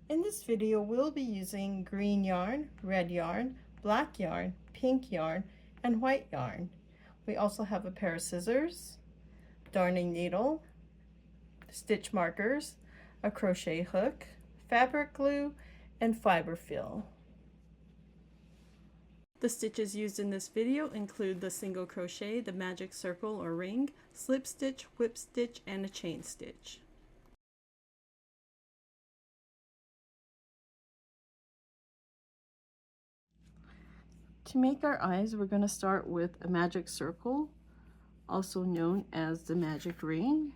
In this video, we'll be using green yarn, red yarn, black yarn, pink yarn, and white yarn. We also have a pair of scissors, darning needle, stitch markers, a crochet hook, fabric glue, and fiber fill. The stitches used in this video include the single crochet, the magic circle or ring, slip stitch, whip stitch, and a chain stitch. To make our eyes, we're going to start with a magic circle, also known as the magic ring.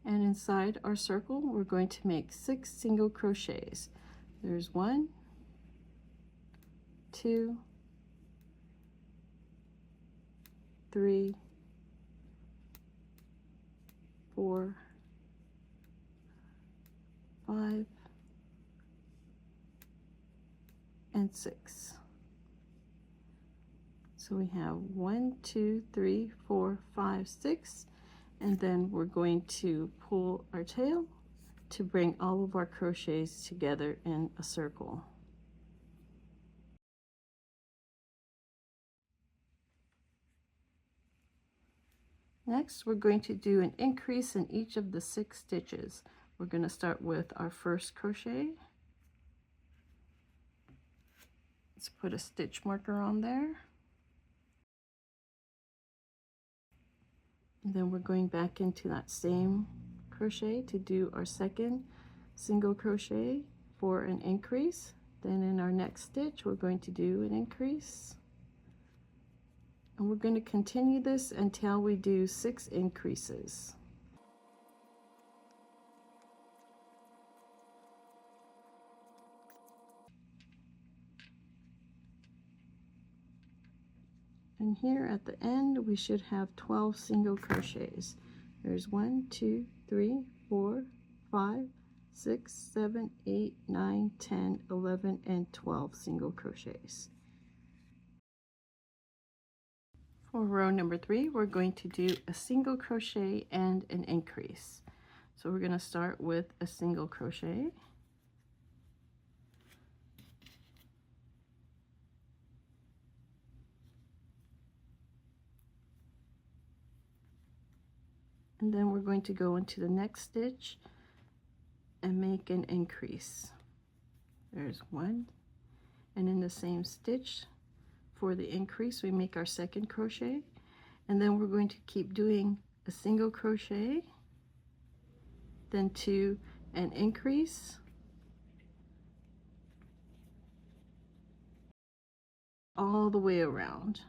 And inside our circle, we're going to make 6 single crochets. There's 1, 2, 3, 4, 5, and 6. So we have 1, 2, 3, 4, 5, 6, and then we're going to pull our tail to bring all of our crochets together in a circle. Next, we're going to do an increase in each of the 6 stitches. We're going to start with our first crochet. Let's put a stitch marker on there. And then we're going back into that same crochet to do our second single crochet for an increase. Then in our next stitch, we're going to do an increase. And we're going to continue this until we do 6 increases. And here at the end, we should have 12 single crochets. There's 1, 2, 3, 4, 5, 6, 7, 8, 9, 10, 11, and 12 single crochets. For row number 3, we're going to do a single crochet and an increase. So we're going to start with a single crochet. And then we're going to go into the next stitch and make an increase. There's 1, and in the same stitch for the increase we make our second crochet, and then we're going to keep doing a single crochet, then 2, an increase, all the way around.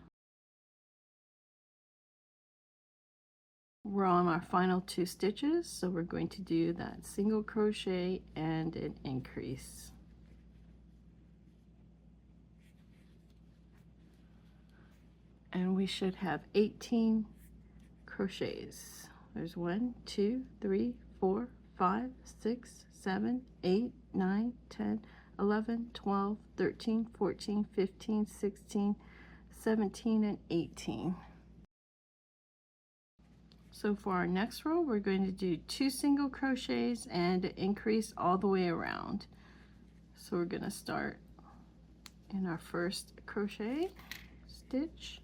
We're on our final 2 stitches, so we're going to do that single crochet and an increase. And we should have 18 crochets. There's 1, 2, 3, 4, 5, 6, 7, 8, 9, 10, 11, 12, 13, 14, 15, 16, 17, and 18. So for our next row, we're going to do 2 single crochets and increase all the way around. So we're going to start in our first crochet stitch.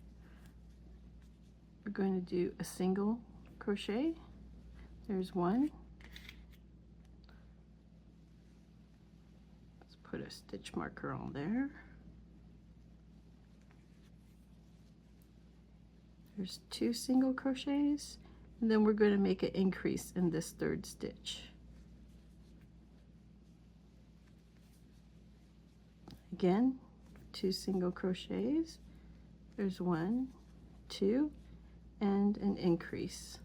We're going to do a single crochet. There's 1. Let's put a stitch marker on there. There's 2 single crochets. And then we're going to make an increase in this 3rd stitch. Again, 2 single crochets. There's 1, 2, and an increase.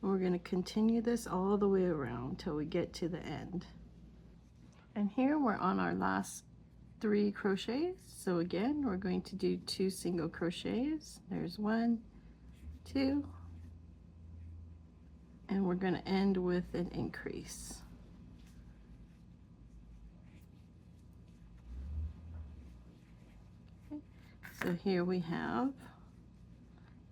And we're going to continue this all the way around till we get to the end. And here we're on our last 3 crochets. So again, we're going to do 2 single crochets. There's 1, 2, and we're going to end with an increase. Okay. So here we have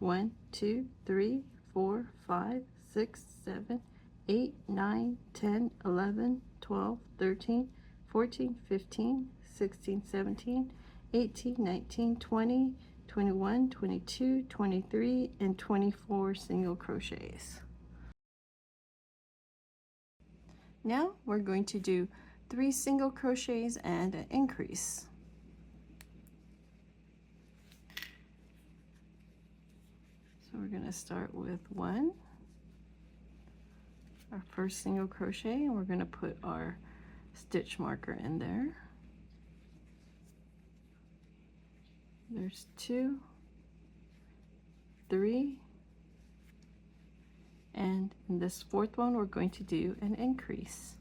1, 2, 3, 4, 5, 6, 7, 8, 9, 10, 11, 12, 13, 14, 15, 16, 17, 18, 19, 20, 21, 22, 23, and 24 single crochets. Now we're going to do 3 single crochets and an increase. So we're going to start with 1, our first single crochet, and we're going to put our stitch marker in there. There's 2, 3, and in this 4th one we're going to do an increase.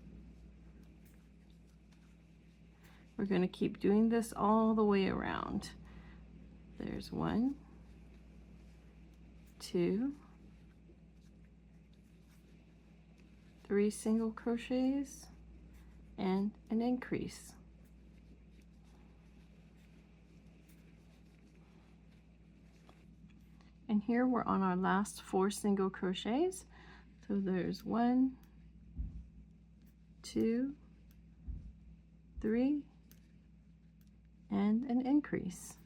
We're going to keep doing this all the way around. There's 1, 2, 3 single crochets and an increase. And here we're on our last 4 single crochets. So there's 1, 2, 3, and an increase.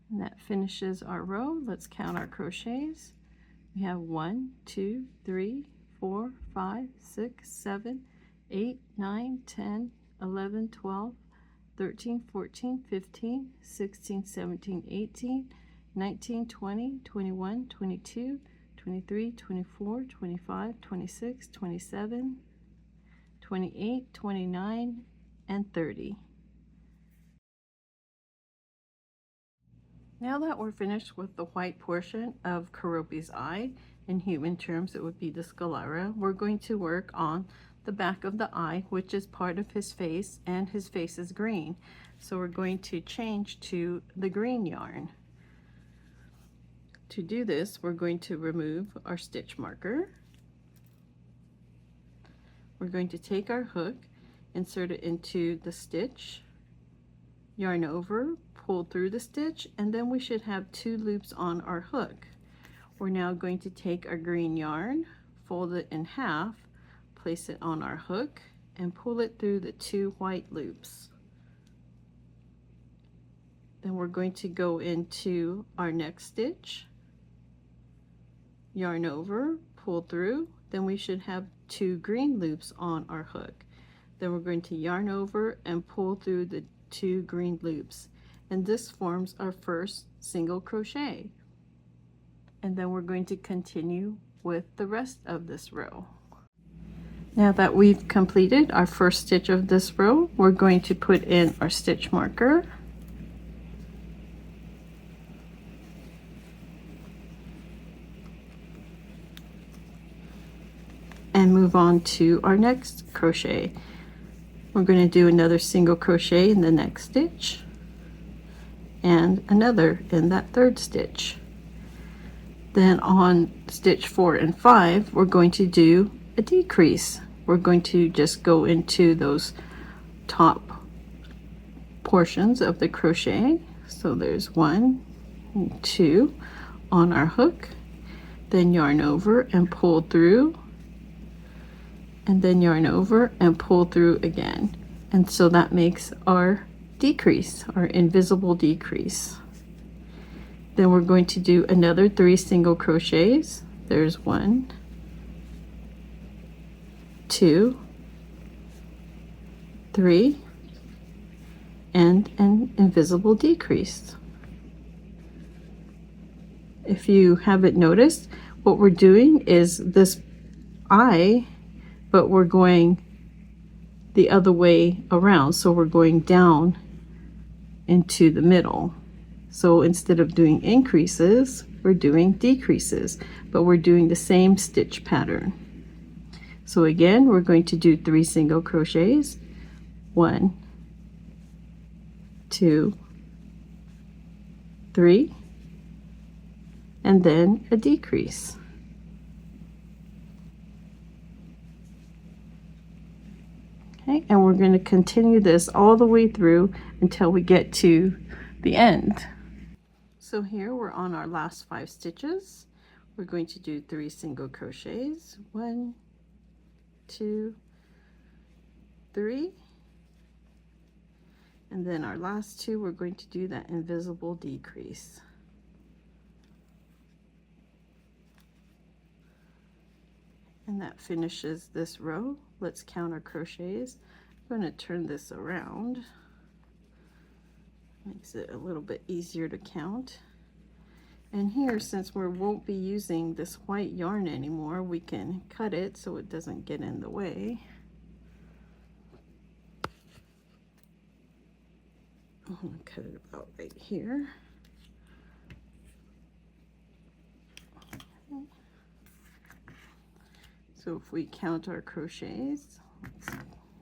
And that finishes our row. Let's count our crochets. We have 1, 2, 3, 4, 5, 6, 7, 8, 9, 10, 11, 12, 13, 14, 15, 16, 17, 18, 19, 20, 21, 22, 23, 24, 25, 26, 27, 28, 29, and 30. Now that we're finished with the white portion of Keroppi's eye, in human terms it would be the sclera, we're going to work on the back of the eye, which is part of his face, and his face is green. So we're going to change to the green yarn. To do this, we're going to remove our stitch marker. We're going to take our hook, insert it into the stitch, yarn over, pull through the stitch, and then we should have 2 loops on our hook. We're now going to take our green yarn, fold it in half, place it on our hook, and pull it through the 2 white loops. Then we're going to go into our next stitch, yarn over, pull through, then we should have 2 green loops on our hook. Then we're going to yarn over and pull through the 2 green loops, and this forms our first single crochet. And then we're going to continue with the rest of this row. Now that we've completed our first stitch of this row, we're going to put in our stitch marker, and move on to our next crochet. We're going to do another single crochet in the next stitch and another in that 3rd stitch. Then on stitch 4 and 5 we're going to do a decrease. We're going to just go into those top portions of the crochet. So there's 1 and 2 on our hook, then yarn over and pull through, and then yarn over and pull through again. And so that makes our decrease, our invisible decrease. Then we're going to do another 3 single crochets. There's 1, 2, 3, and an invisible decrease. If you haven't noticed, what we're doing is this eye, but we're going the other way around. So we're going down into the middle. So instead of doing increases, we're doing decreases, but we're doing the same stitch pattern. So again, we're going to do 3 single crochets. 1, 2, 3, and then a decrease. Okay, and we're going to continue this all the way through until we get to the end. So here we're on our last 5 stitches. We're going to do 3 single crochets, 1, 2, 3, and then our last 2 we're going to do that invisible decrease. And that finishes this row. Let's count our crochets. I'm going to turn this around. Makes it a little bit easier to count. And here, since we won't be using this white yarn anymore, we can cut it so it doesn't get in the way. I'm going to cut it about right here. Okay. So if we count our crochets,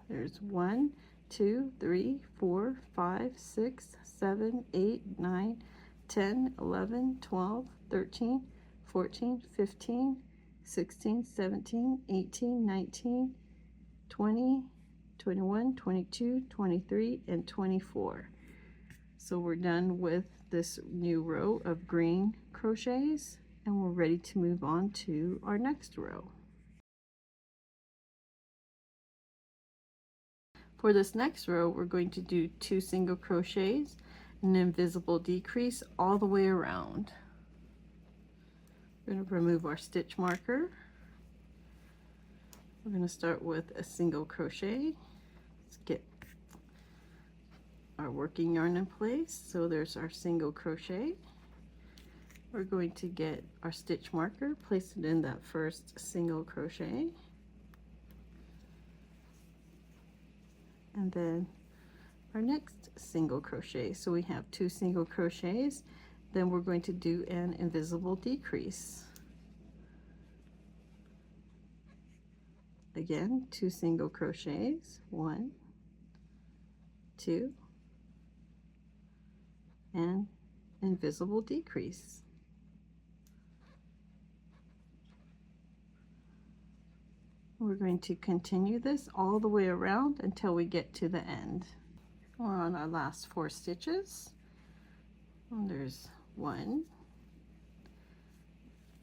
there's 1, 2, 3, 4, 5, 6, 7, 8, 9, 10, 11, 12, 13, 14, 15, 16, 17, 18, 19, 20, 21, 22, 23, and 24. So we're done with this new row of green crochets, and we're ready to move on to our next row. For this next row, we're going to do 2 single crochets, an invisible decrease all the way around. We're going to remove our stitch marker. We're going to start with a single crochet. Let's get our working yarn in place. So there's our single crochet. We're going to get our stitch marker, place it in that first single crochet, and then our next single crochet. So we have 2 single crochets. Then we're going to do an invisible decrease. Again, 2 single crochets, 1, 2, and invisible decrease. We're going to continue this all the way around until we get to the end. We're on our last 4 stitches. And there's 1,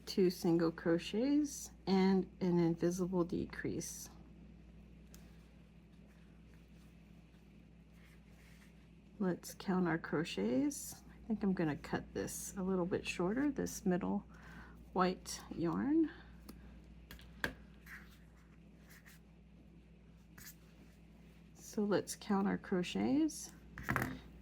2 single crochets, and an invisible decrease. Let's count our crochets. I think I'm going to cut this a little bit shorter, this middle white yarn. So let's count our crochets.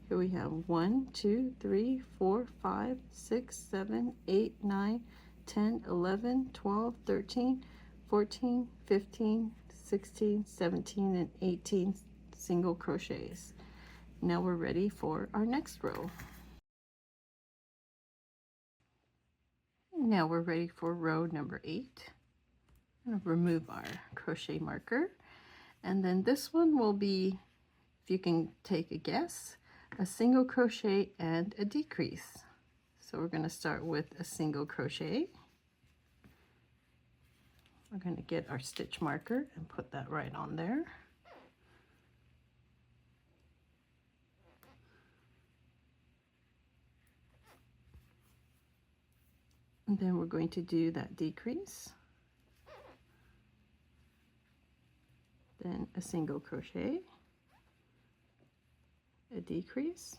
Here we have 1, 2, 3, 4, 5, 6, 7, 8, 9, 10, 11, 12, 13, 14, 15, 16, 17, and 18 single crochets. Now we're ready for our next row. Now we're ready for row number 8. I'm going to remove our crochet marker. And then this one will be, if you can take a guess, a single crochet and a decrease. So we're going to start with a single crochet. We're going to get our stitch marker and put that right on there. And then we're going to do that decrease. Then a single crochet, a decrease,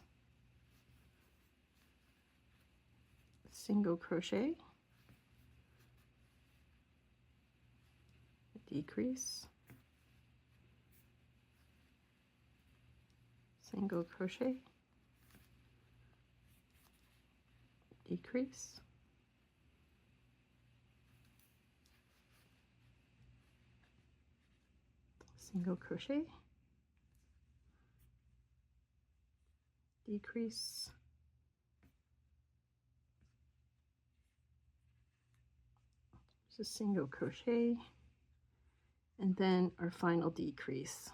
single crochet, a decrease, single crochet, decrease, single crochet, decrease, there's a single crochet, and then our final decrease.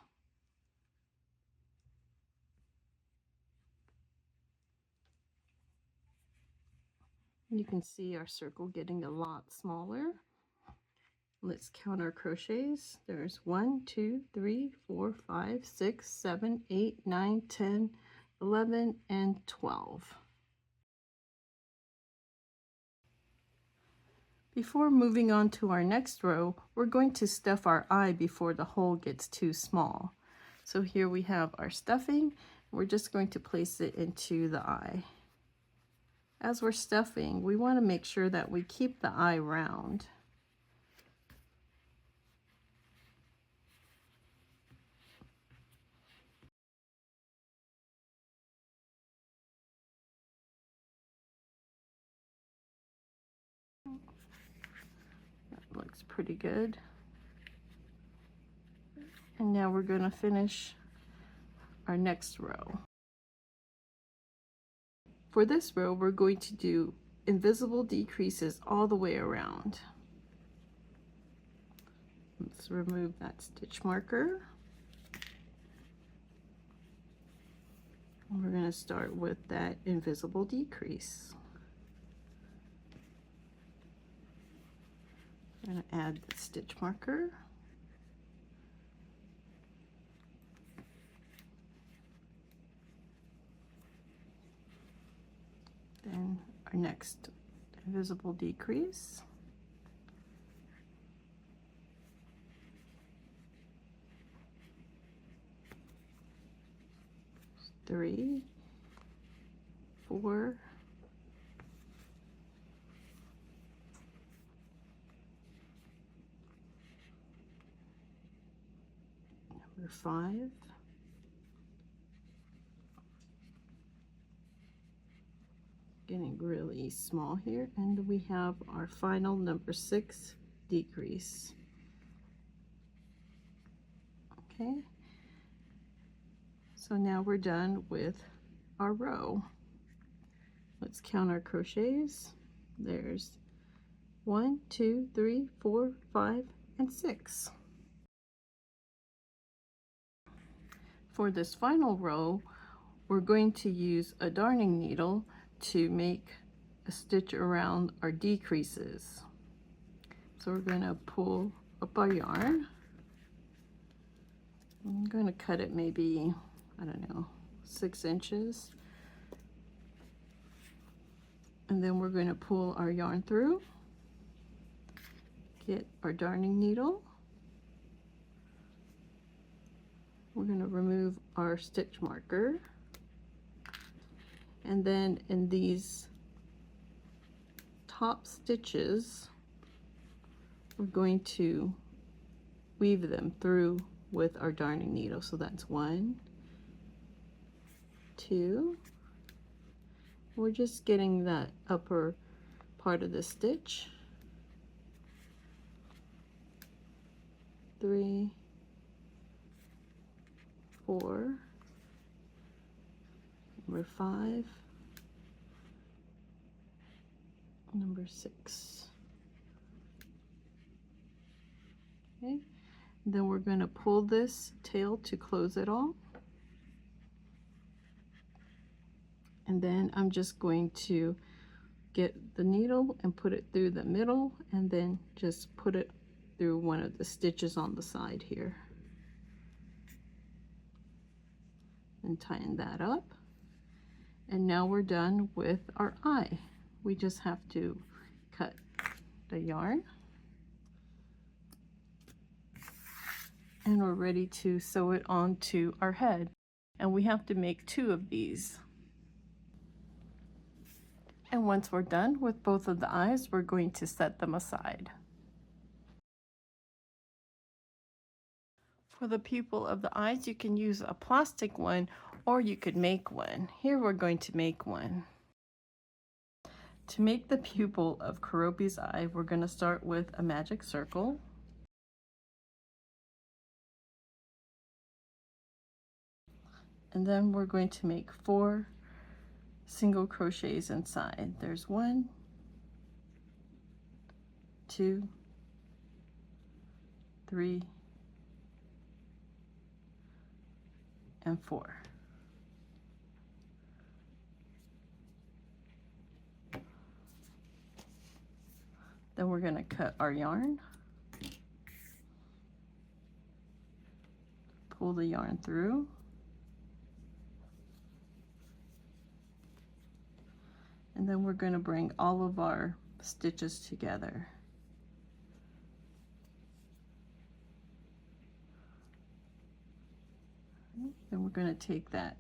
You can see our circle getting a lot smaller. Let's count our crochets. There's 1, 2, 3, 4, 5, 6, 7, 8, 9, 10, 11, and 12. Before moving on to our next row, we're going to stuff our eye before the hole gets too small. So here we have our stuffing. We're just going to place it into the eye. As we're stuffing, we want to make sure that we keep the eye round. That looks pretty good. And now we're going to finish our next row. For this row, we're going to do invisible decreases all the way around. Let's remove that stitch marker. And we're going to start with that invisible decrease. I'm going to add the stitch marker. Then our next invisible decrease. Three, 4, number 5, getting really small here, and we have our final number 6 decrease. Okay, so now we're done with our row. Let's count our crochets. There's 1, 2, 3, 4, 5, and 6. For this final row, we're going to use a darning needle to make a stitch around our decreases. So we're going to pull up our yarn. I'm going to cut it maybe, I don't know, 6 inches. And then we're going to pull our yarn through, get our darning needle. We're going to remove our stitch marker. And then in these top stitches, we're going to weave them through with our darning needle. So that's 1, 2. We're just getting that upper part of the stitch. 3, 4, number 5, number 6. Okay, then we're going to pull this tail to close it all. And then I'm just going to get the needle and put it through the middle, and then just put it through one of the stitches on the side here. And tighten that up. And now we're done with our eye. We just have to cut the yarn. And we're ready to sew it onto our head. And we have to make 2 of these. And once we're done with both of the eyes, we're going to set them aside. For the pupil of the eyes, you can use a plastic one, or you could make one. Here we're going to make one. To make the pupil of Keroppi's eye, we're going to start with a magic circle. And then we're going to make 4 single crochets inside. There's 1, 2, 3, and 4. Then we're going to cut our yarn, pull the yarn through, and then we're going to bring all of our stitches together. Then we're going to take that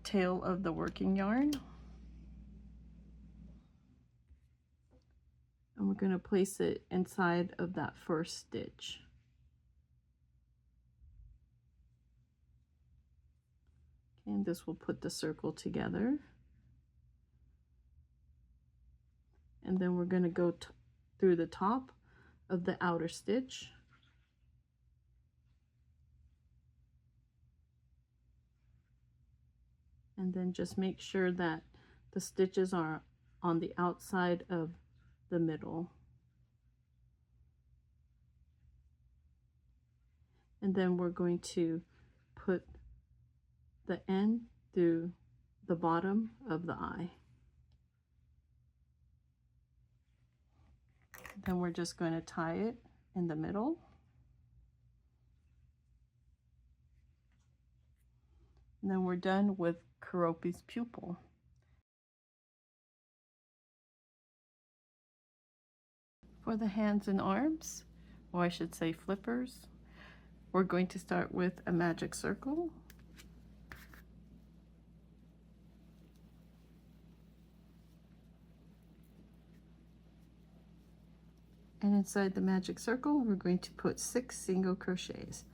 tail of the working yarn and we're going to place it inside of that first stitch. Okay, and this will put the circle together. And then we're going to go through the top of the outer stitch. And then just make sure that the stitches are on the outside of the middle. And then we're going to put the end through the bottom of the eye. Then we're just going to tie it in the middle. And then we're done with Keroppi's pupil. For the hands and arms, or I should say flippers, we're going to start with a magic circle. And inside the magic circle, we're going to put 6 single crochets.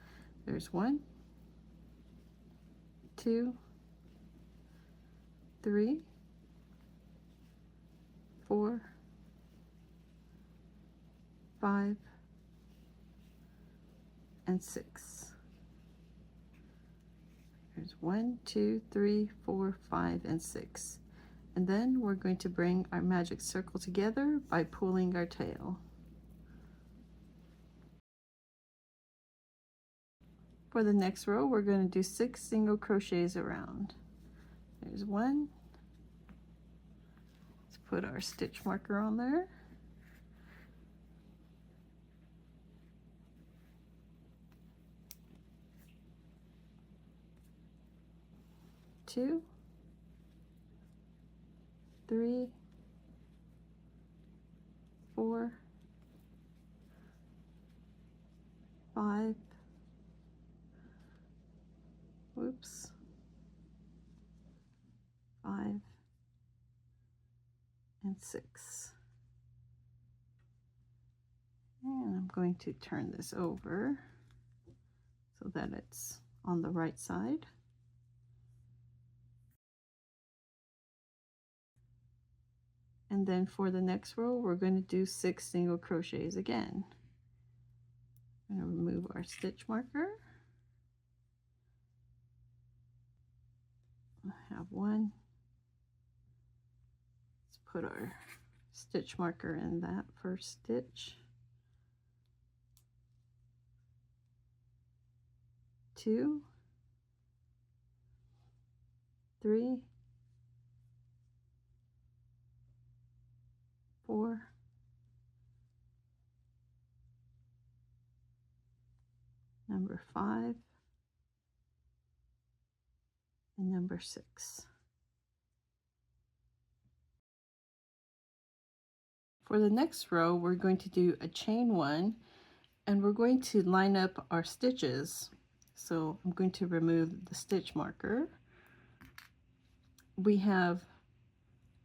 There's 1, 2, 3, 4, 5, and 6. There's 1, 2, 3, 4, 5, and 6. And then we're going to bring our magic circle together by pulling our tail. For the next row, we're going to do 6 single crochets around. There's 1. Let's put our stitch marker on there. 2, 3, 4, 5, whoops, 5, and 6. And I'm going to turn this over so that it's on the right side. And then for the next row, we're going to do 6 single crochets again. I'm going to remove our stitch marker. I have 1. Let's put our stitch marker in that first stitch. 2, 3, 4, 5, and 6. For the next row, we're going to do a chain 1, and we're going to line up our stitches. So I'm going to remove the stitch marker. We have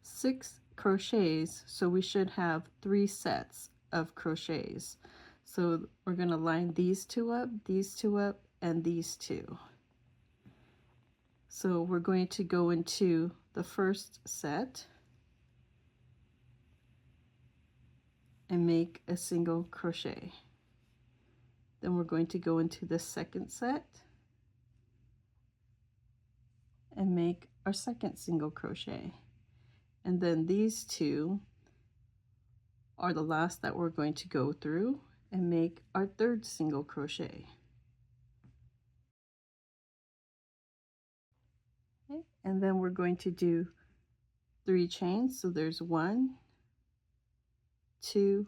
6 crochets, so we should have 3 sets of crochets. So we're going to line these 2 up, and these 2. So we're going to go into the first set and make a single crochet. Then we're going to go into the second set and make our second single crochet. And then these 2 are the last that we're going to go through and make our third single crochet. Okay. And then we're going to do 3 chains. So there's 1, 2,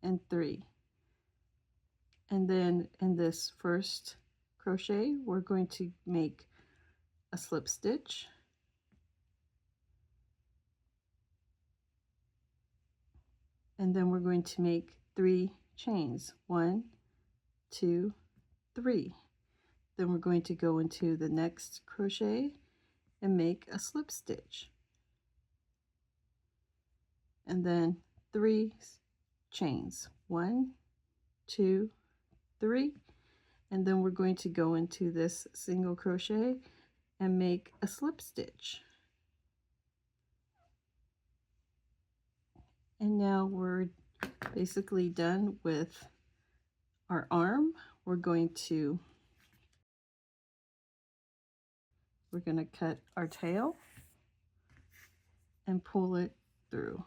and 3. And then in this first crochet, we're going to make a slip stitch. And then we're going to make 3 chains. 1, 2, 3. Then we're going to go into the next crochet and make a slip stitch, and then 3 chains, 1, 2, 3, and then we're going to go into this single crochet and make a slip stitch. And now we're basically done with our arm. We're going to cut our tail and pull it through.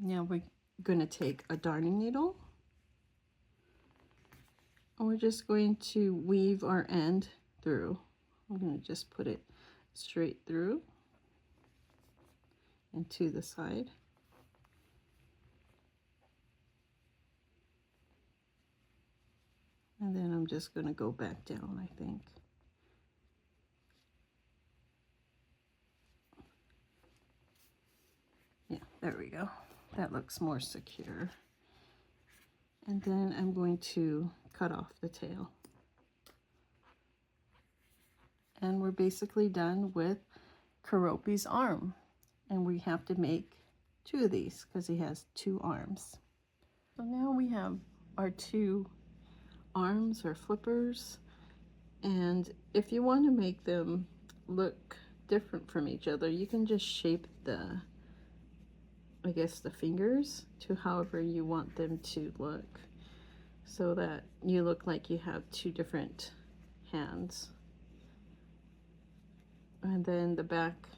Now we're going to take a darning needle, and we're just going to weave our end through. I'm going to just put it straight through and to the side. And then I'm just going to go back down, I think. Yeah, there we go. That looks more secure. And then I'm going to cut off the tail. And we're basically done with Keroppi's arm. And we have to make 2 of these because he has 2 arms. So now we have our 2 arms or flippers, and if you want to make them look different from each other, you can just shape the fingers to however you want them to look, so that you look like you have 2 different hands. And then the back,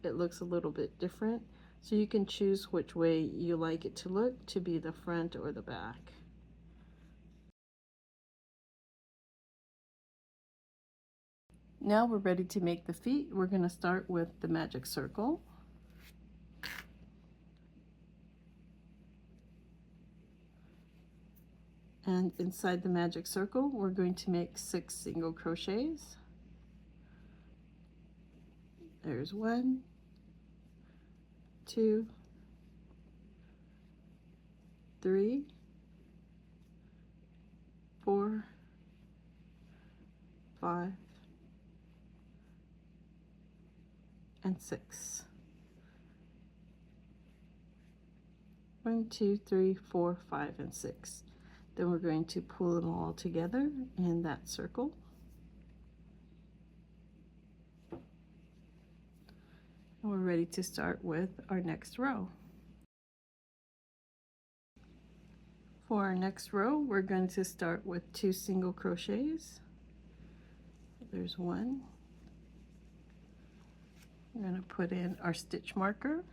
it looks a little bit different, so you can choose which way you like it to look, to be the front or the back. Now we're ready to make the feet. We're going to start with the magic circle. And inside the magic circle, we're going to make 6 single crochets. There's 1, 2, 3, 4, 5, and 6. 1, 2, 3, 4, 5, and 6. Then we're going to pull them all together in that circle. And we're ready to start with our next row. For our next row, we're going to start with 2 single crochets. There's 1. We're going to put in our stitch marker.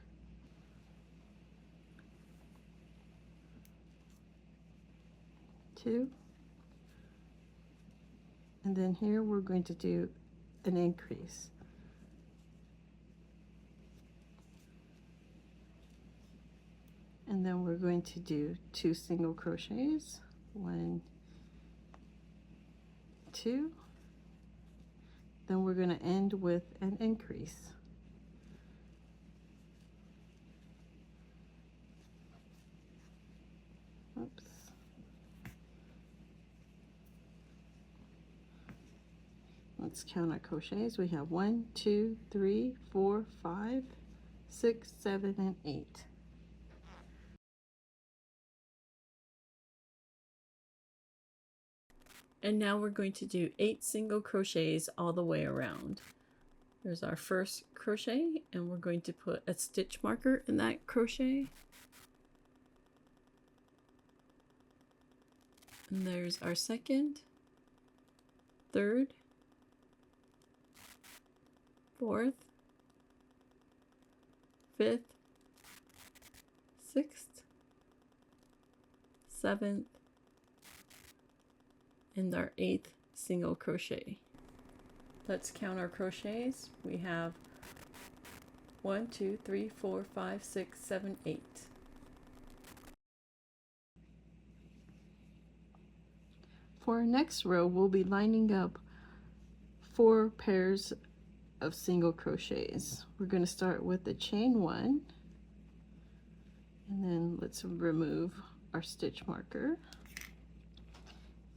Two, and then here we're going to do an increase. And then we're going to do 2 single crochets, 1, 2. Then we're going to end with an increase. Oops. Let's count our crochets. We have 1, 2, 3, 4, 5, 6, 7, and 8. And now we're going to do 8 single crochets all the way around. There's our first crochet, and we're going to put a stitch marker in that crochet. And there's our second, third, fourth, fifth, sixth, seventh, and our 8th single crochet. Let's count our crochets. We have 1, 2, 3, 4, 5, 6, 7, 8. For our next row, we'll be lining up 4 pairs of single crochets. We're going to start with the chain 1, and then let's remove our stitch marker.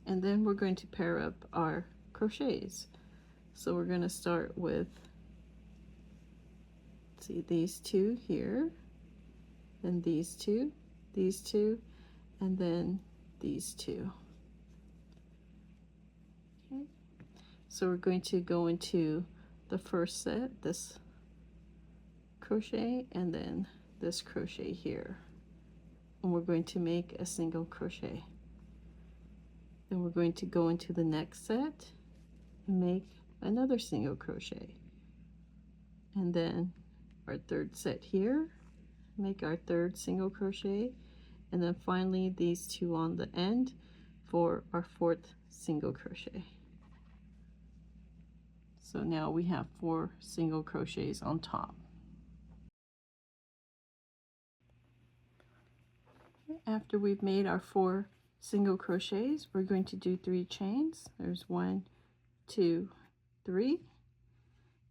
And then we're going to pair up our crochets. So we're going to start with, see, these two here, then these two, and then these two. Okay, so we're going to go into the first set, this crochet, and then this crochet here, and we're going to make a single crochet. Then we're going to go into the next set and make another single crochet, and then our third set here, make our third single crochet, and then finally these two on the end for our fourth single crochet. So now we have 4 single crochets on top. After we've made our 4 single crochets, we're going to do 3 chains. There's 1, 2, 3,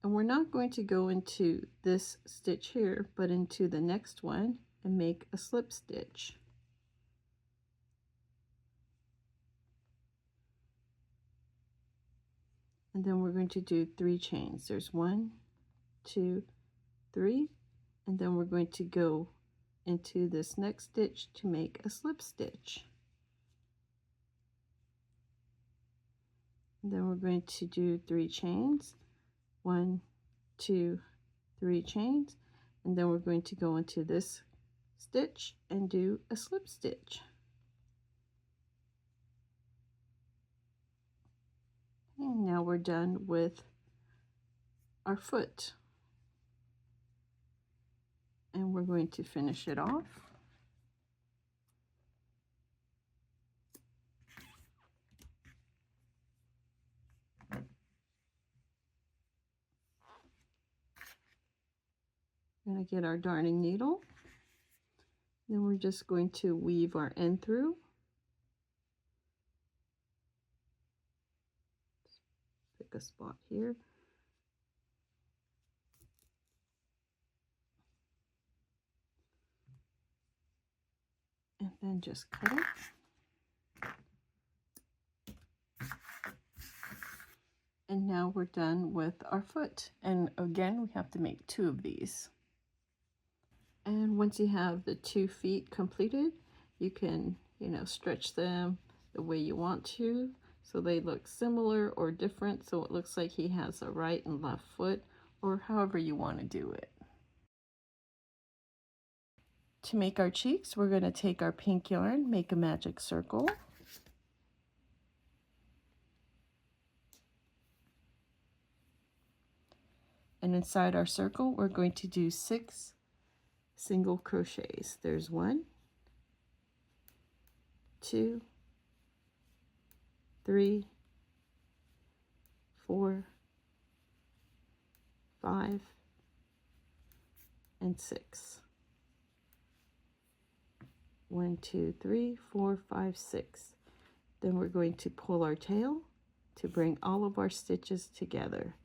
and we're not going to go into this stitch here, but into the next one and make a slip stitch. And then we're going to do 3 chains. There's 1, 2, 3, and then we're going to go into this next stitch to make a slip stitch. And then we're going to do 3 chains, 1, 2, 3 chains, and then we're going to go into this stitch and do a slip stitch. And now we're done with our foot, and we're going to finish it off. We're going to get our darning needle, then we're just going to weave our end through. Pick a spot here. And then just cut it. And now we're done with our foot. And again, we have to make 2 of these. And once you have the 2 feet completed, you can, stretch them the way you want to, so they look similar or different, so it looks like he has a right and left foot, or however you want to do it. To make our cheeks, we're going to take our pink yarn, make a magic circle. And inside our circle, we're going to do 6 single crochets. There's 1, 2, 3, 4, 5, and 6. 1, 2, 3, 4, 5, 6. Then we're going to pull our tail to bring all of our stitches together.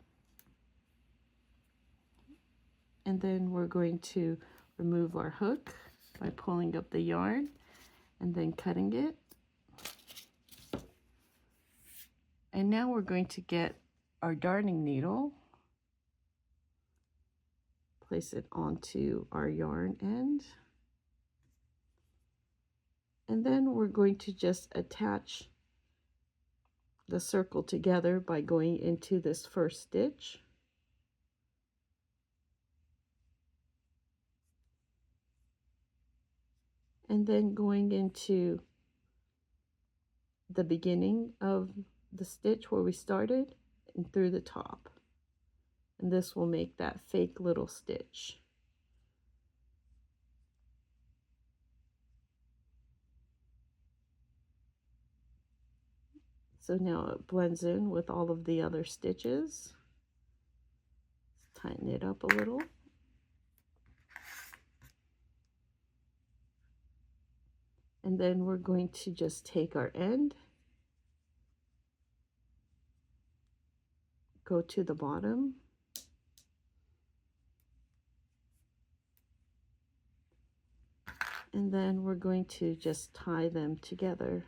And then we're going to remove our hook by pulling up the yarn and then cutting it. And now we're going to get our darning needle, place it onto our yarn end, and then we're going to just attach the circle together by going into this first stitch. And then going into the beginning of the stitch where we started and through the top. And this will make that fake little stitch. So now it blends in with all of the other stitches. Let's tighten it up a little. And then we're going to just take our end, go to the bottom, and then we're going to just tie them together.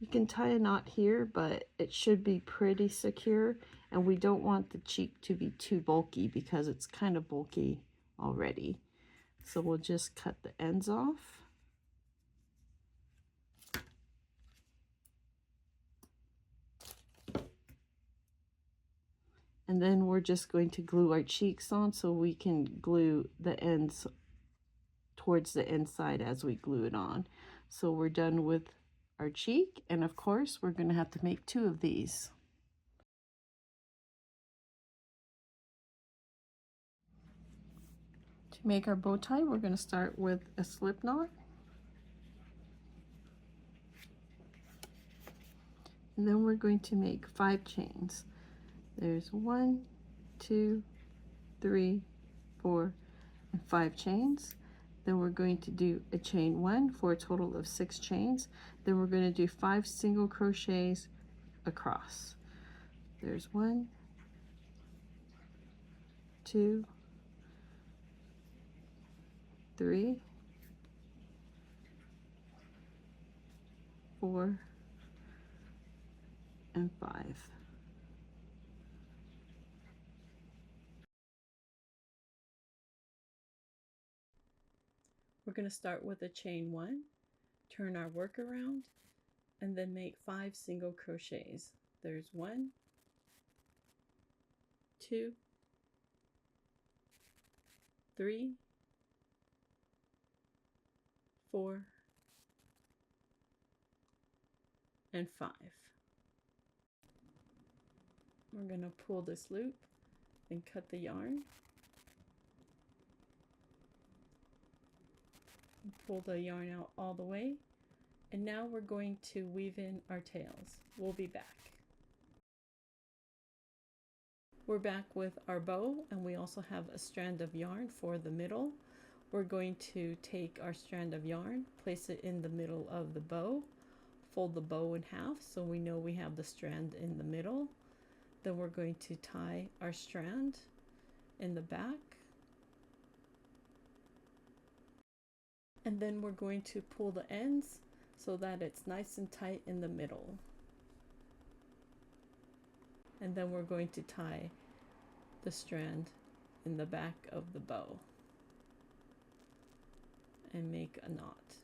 You can tie a knot here, but it should be pretty secure, and we don't want the cheek to be too bulky because it's kind of bulky already. So we'll just cut the ends off. And then we're just going to glue our cheeks on so we can glue the ends towards the inside as we glue it on. So we're done with our cheek, and of course we're going to have to make 2 of these. To make our bow tie, we're going to start with a slip knot. And then we're going to make 5 chains. There's 1, 2, 3, 4, and 5 chains. Then we're going to do a chain 1 for a total of 6 chains. Then we're going to do 5 single crochets across. There's 1, 2, 3, 4, and 5. We're going to start with a chain 1, turn our work around, and then make 5 single crochets. There's 1, 2, 3, 4, and 5. We're going to pull this loop and cut the yarn. Pull the yarn out all the way, and now we're going to weave in our tails. We'll be back. We're back with our bow, and we also have a strand of yarn for the middle. We're going to take our strand of yarn, place it in the middle of the bow, fold the bow in half so we know we have the strand in the middle. Then we're going to tie our strand in the back. And then we're going to pull the ends so that it's nice and tight in the middle. And then we're going to tie the strand in the back of the bow and make a knot.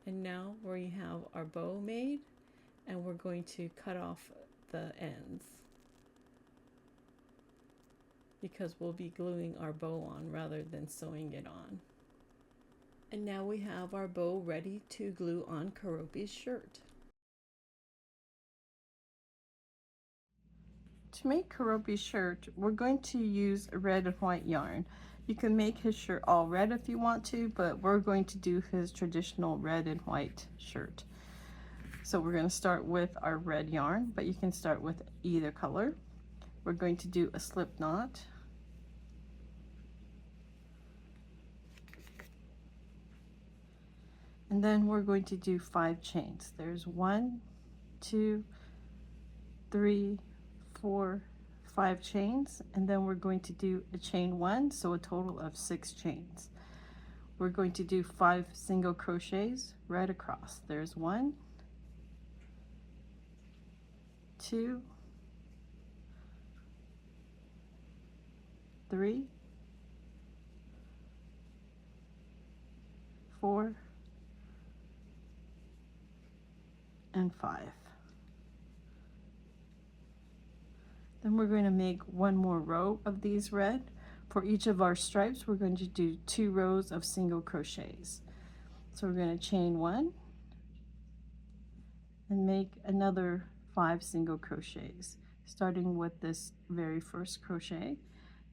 And now we have our bow made, and we're going to cut off the ends because we'll be gluing our bow on rather than sewing it on. And now we have our bow ready to glue on Keroppi's shirt. To make Keroppi's shirt, we're going to use red and white yarn. You can make his shirt all red if you want to, but we're going to do his traditional red and white shirt. So we're going to start with our red yarn, but you can start with either color. We're going to do a slip knot. And then we're going to do 5 chains. There's 1, 2, 3, 4, 5 chains, and then we're going to do a chain 1, so a total of 6 chains. We're going to do 5 single crochets right across. There's 1, 2, 3, 4, and 5. Then we're going to make one more row of these red. For each of our stripes, we're going to do 2 rows of single crochets. So we're going to chain 1 and make another 5 single crochets, starting with this very first crochet.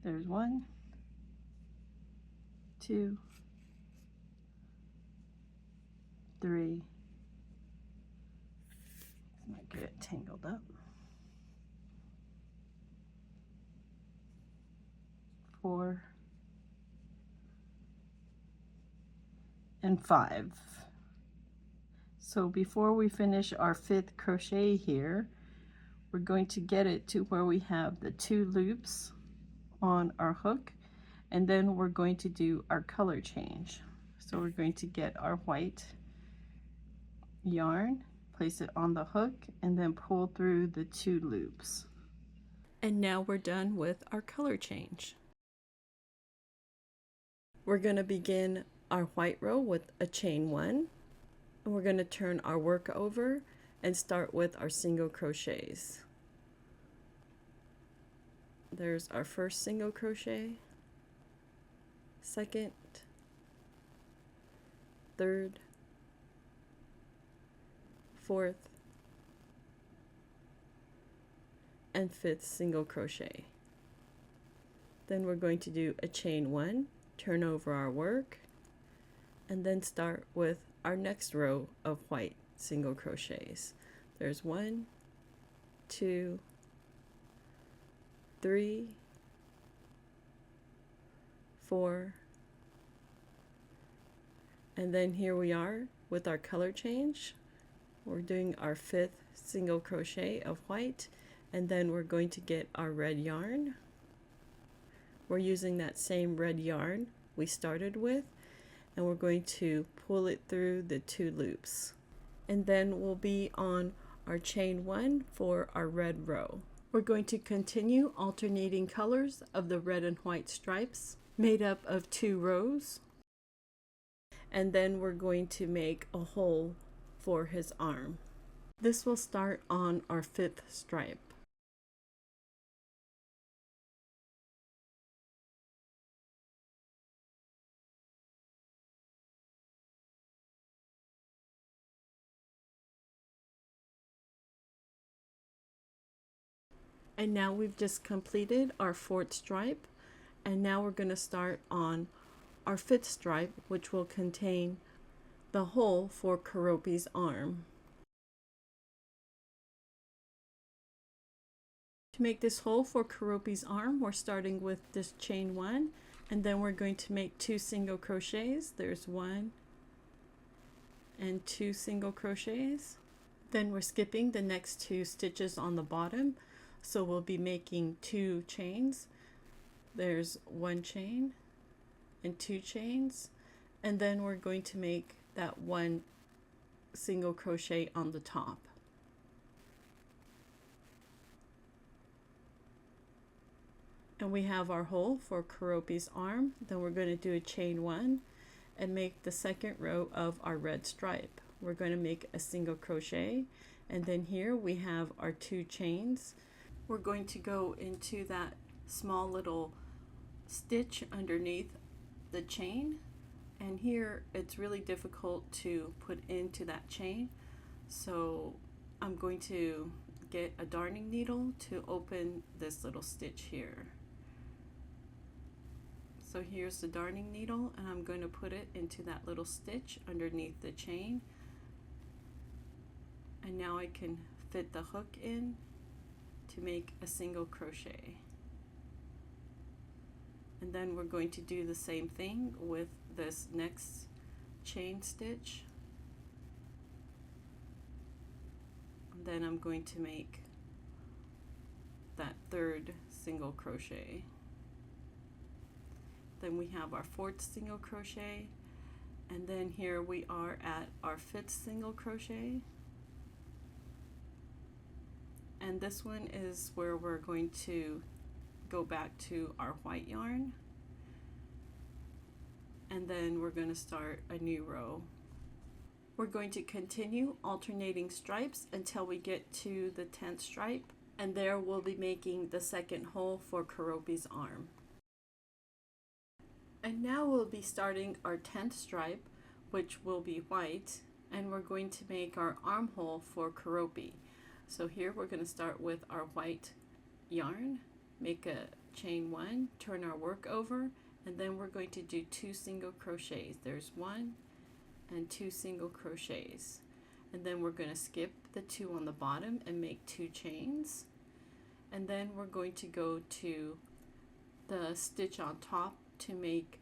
There's 1, 2, 3, might get it tangled up, 4, and 5. So before we finish our 5th crochet here, we're going to get it to where we have the 2 loops on our hook, and then we're going to do our color change. So we're going to get our white yarn, place it on the hook, and then pull through the 2 loops. And now we're done with our color change. We're going to begin our white row with a chain 1, and we're going to turn our work over and start with our single crochets. There's our first single crochet, second, third, fourth, and fifth single crochet. Then we're going to do a chain 1, turn over our work, and then start with our next row of white single crochets. There's 1, 2, 3, 4, and then here we are with our color change. We're doing our 5th single crochet of white, and then we're going to get our red yarn. We're using that same red yarn we started with, and we're going to pull it through the 2 loops. And then we'll be on our chain 1 for our red row. We're going to continue alternating colors of the red and white stripes made up of 2 rows. And then we're going to make a hole for his arm. This will start on our 5th stripe. And now we've just completed our 4th stripe, and now we're going to start on our 5th stripe, which will contain the hole for Keroppi's arm. To make this hole for Keroppi's arm, we're starting with this chain 1, and then we're going to make 2 single crochets. There's 1 and 2 single crochets. Then we're skipping the next 2 stitches on the bottom, so we'll be making 2 chains. There's 1 chain and 2 chains, and then we're going to make that 1 single crochet on the top. And we have our hole for Keroppi's arm. Then we're going to do a chain 1 and make the 2nd row of our red stripe. We're going to make a single crochet, and then here we have our 2 chains. We're going to go into that small little stitch underneath the chain, and here it's really difficult to put into that chain, so I'm going to get a darning needle to open this little stitch here. So here's the darning needle, and I'm going to put it into that little stitch underneath the chain, and now I can fit the hook in to make a single crochet. And then we're going to do the same thing with this next chain stitch. And then I'm going to make that 3rd single crochet. Then we have our 4th single crochet, and then here we are at our 5th single crochet. And this one is where we're going to go back to our white yarn, and then we're going to start a new row. We're going to continue alternating stripes until we get to the 10th stripe, and there we'll be making the 2nd hole for Keroppi's arm. And now we'll be starting our 10th stripe, which will be white, and we're going to make our armhole for Keroppi. So here we're going to start with our white yarn, make a chain 1, turn our work over, and then we're going to do 2 single crochets. There's 1 and 2 single crochets, and then we're going to skip the 2 on the bottom and make 2 chains, and then we're going to go to the stitch on top to make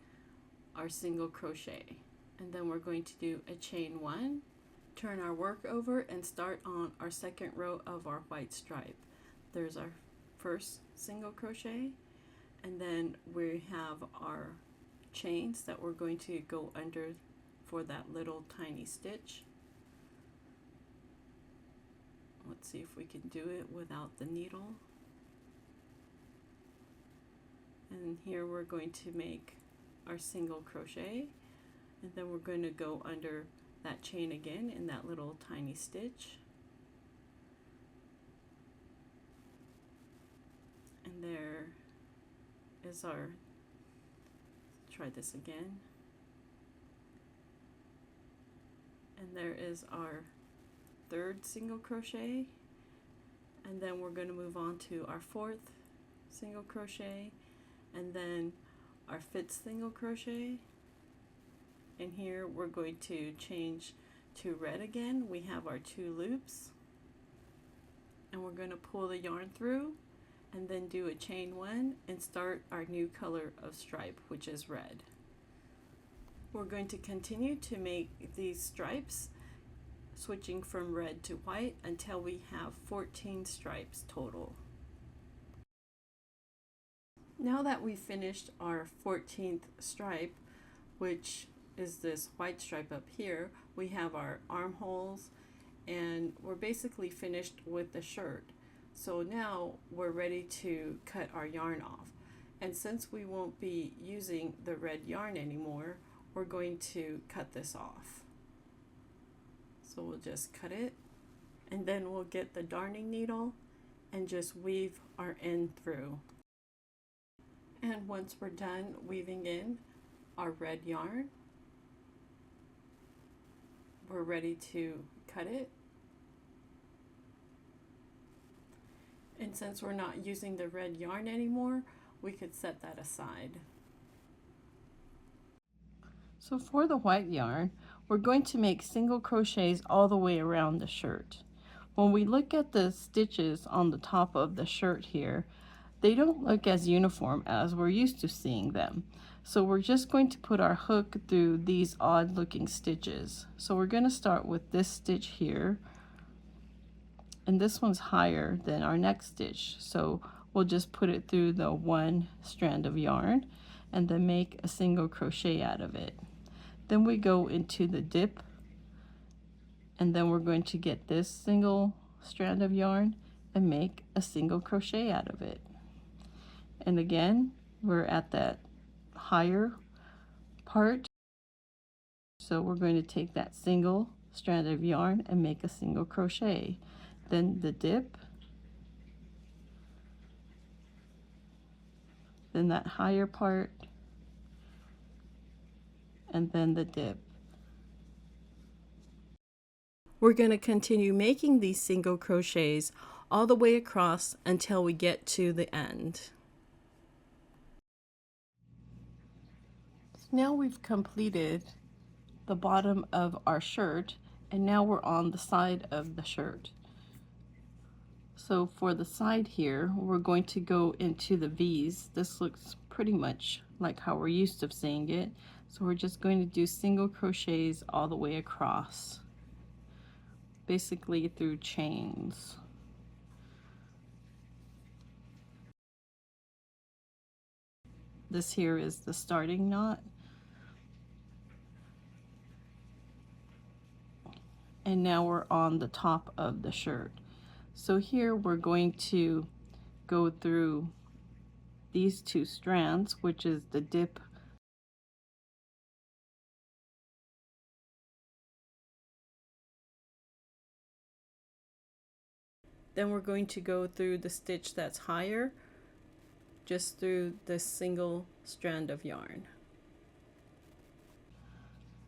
our single crochet, and then we're going to do a chain 1, turn our work over, and start on our 2nd row of our white stripe. There's our 1st single crochet, and then we have our chains that we're going to go under for that little tiny stitch. Let's see if we can do it without the needle. And here we're going to make our single crochet, and then we're going to go under that chain again in that little tiny stitch. And there is our, try this again. And there is our third single crochet. And then we're going to move on to our fourth single crochet, and then our fifth single crochet. And here we're going to change to red again. We have our 2 loops, and we're going to pull the yarn through and then do a chain 1 and start our new color of stripe, which is red. We're going to continue to make these stripes, switching from red to white until we have 14 stripes total. Now that we've finished our 14th stripe, which is this white stripe up here, we have our armholes, and we're basically finished with the shirt. So now we're ready to cut our yarn off. And since we won't be using the red yarn anymore, we're going to cut this off. So we'll just cut it, and then we'll get the darning needle and just weave our end through. And once we're done weaving in our red yarn, we're ready to cut it. And since we're not using the red yarn anymore, we could set that aside. So for the white yarn, we're going to make single crochets all the way around the shirt. When we look at the stitches on the top of the shirt here, they don't look as uniform as we're used to seeing them. So we're just going to put our hook through these odd looking stitches. So we're going to start with this stitch here, and this one's higher than our next stitch. So we'll just put it through the 1 strand of yarn and then make a single crochet out of it. Then we go into the dip, and then we're going to get this single strand of yarn and make a single crochet out of it. And again, we're at that higher part, so we're going to take that single strand of yarn and make a single crochet. Then the dip, then that higher part, and then the dip. We're going to continue making these single crochets all the way across until we get to the end. Now we've completed the bottom of our shirt, and now we're on the side of the shirt. So for the side here, we're going to go into the V's. This looks pretty much like how we're used to seeing it. So we're just going to do single crochets all the way across, basically through chains. This here is the starting knot. And now we're on the top of the shirt. So here we're going to go through these 2 strands, which is the dip then we're going to go through the stitch that's higher, just through this single strand of yarn.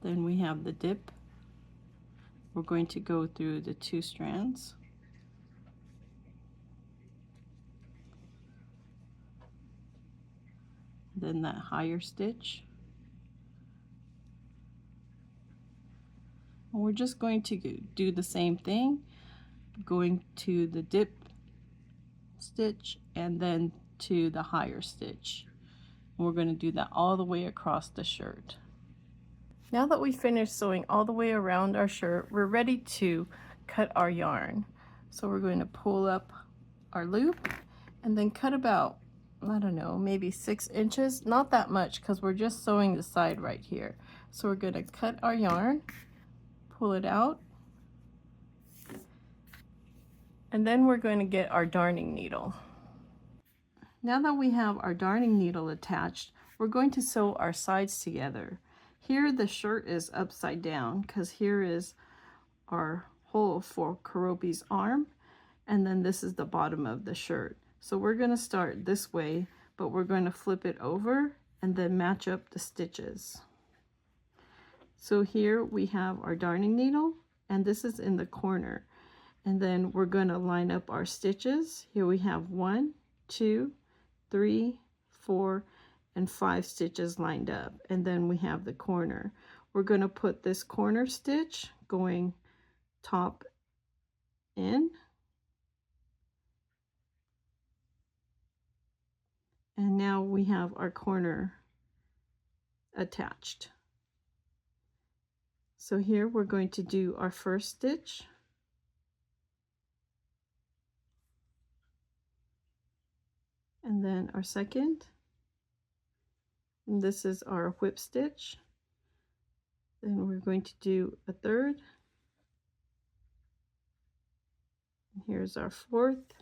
Then we have the dip. We're going to go through the 2 strands. Then that higher stitch. And we're just going to do the same thing, going to the dip stitch and then to the higher stitch. And we're going to do that all the way across the shirt. Now that we finished sewing all the way around our shirt, we're ready to cut our yarn. So we're going to pull up our loop and then cut about, I don't know, maybe 6 inches, not that much because we're just sewing the side right here. So we're going to cut our yarn, pull it out, And then we're going to get our darning needle. Now that we have our darning needle attached, we're going to sew our sides together. Here the shirt is upside down because here is our hole for Keroppi's arm, and then this is the bottom of the shirt. So we're going to start this way, but we're going to flip it over and then match up the stitches. So here we have our darning needle, and this is in the corner. And then we're going to line up our stitches. Here we have 1, 2, 3, 4, and 5 stitches lined up. And then we have the corner. We're going to put this corner stitch going top in. And now we have our corner attached. So here we're going to do our first stitch. And then our second. And this is our whip stitch. Then we're going to do a third. And here's our fourth.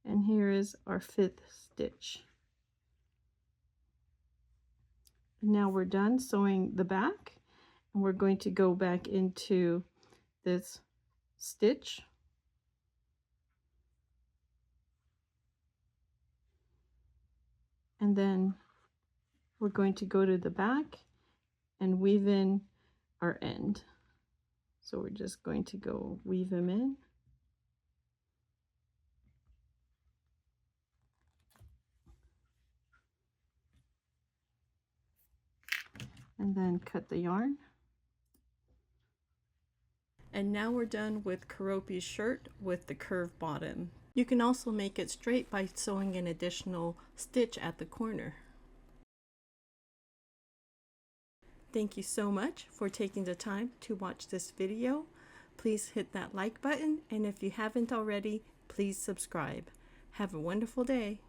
And here is our fifth stitch. And now we're done sewing the back, and we're going to go back into this stitch. And then we're going to go to the back and weave in our end. So we're just going to go weave them in. And then cut the yarn. And now we're done with Keroppi's shirt with the curved bottom. You can also make it straight by sewing an additional stitch at the corner. Thank you so much for taking the time to watch this video. Please hit that like button, and if you haven't already, please subscribe. Have a wonderful day.